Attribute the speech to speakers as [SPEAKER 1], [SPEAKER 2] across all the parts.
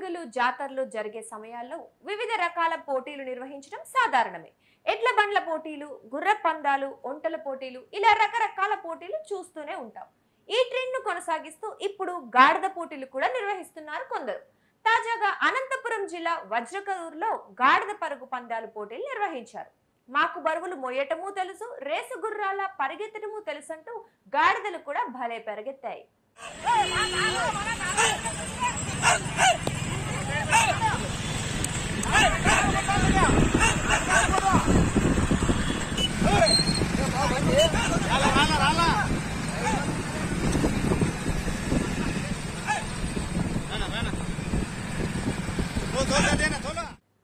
[SPEAKER 1] గుడులు జాతరలు జరిగే సమయాల్లో వివిధ రకాల పోటీలు నిర్వహించడం సాధారణమే. ఎడ్ల బండ్ల పోటీలు, గుర్ర పందాలు, ఒంటల పోటీలు ఇలా రకరకాల పోటీలు చూస్తూనే ఉంటాం. ఈ ట్రెండ్ ను కొనసాగిస్తూ ఇప్పుడు గాడిద పోటీలు కూడా నిర్వహిస్తున్నారు కొందరు. తాజాగా అనంతపురం జిల్లా వజ్రకరూరులో గాడిద పరుగు పందాలు పోటీలు నిర్వహించారు. మాకు బరువులు మోయటము తెలుసు, రేసు గుర్రాల పరిగెత్తడము తెలుసంటూ గాడిదలు కూడా భలే పరిగెత్తాయి.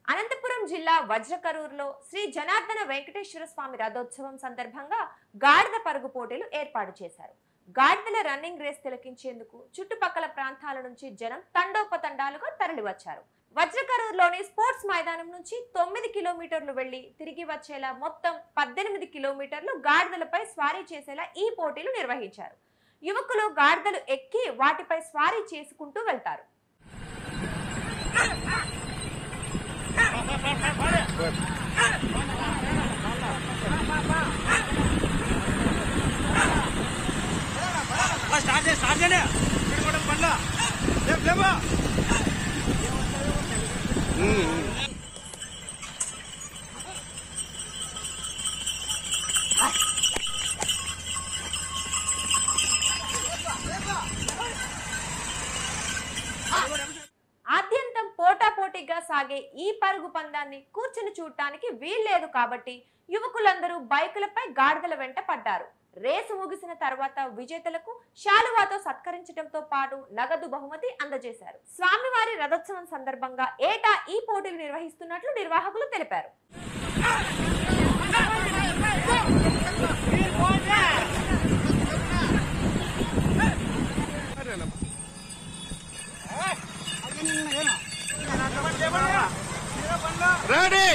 [SPEAKER 1] అనంతపురం జిల్లా వజ్రకరూరులో శ్రీ జనార్దన వెంకటేశ్వర స్వామి రథోత్సవం సందర్భంగా గాడిద పరుగు పోటీలు ఏర్పాటు చేశారు. గాడిదల రన్నింగ్ రేస్ తిలకించేందుకు చుట్టుపక్కల ప్రాంతాల నుంచి జనం తండోపతండాలుగా తరలివచ్చారు. వజ్రకరూరులోని స్పోర్ట్స్ మైదానం నుంచి 9 కిలోమీటర్లు వెళ్లి తిరిగి వచ్చేలా మొత్తం 18 కిలోమీటర్లు గాడిదలపై స్వారీ చేసేలా ఈ పోటీలు నిర్వహించారు. యువకులు గాడిదలు ఎక్కి వాటిపై స్వారీ చేసుకుంటూ వెళ్తారు. ఆద్యంతం పోటాపోటీగా సాగే ఈ పరుగు పందాన్ని కూర్చుని చూడటానికి వీల్లేదు కాబట్టి యువకులందరూ బైకులపై గాడిదల వెంట పడ్డారు. రేసు ముగిసిన తర్వాత విజేతలకు శాలువాతో సత్కరించడంతో పాటు నగదు బహుమతి అందజేశారు. స్వామివారి రథోత్సవం సందర్భంగా ఏటా ఈ పోటీలు నిర్వహిస్తున్నట్లు నిర్వాహకులు తెలిపారు.
[SPEAKER 2] Ready!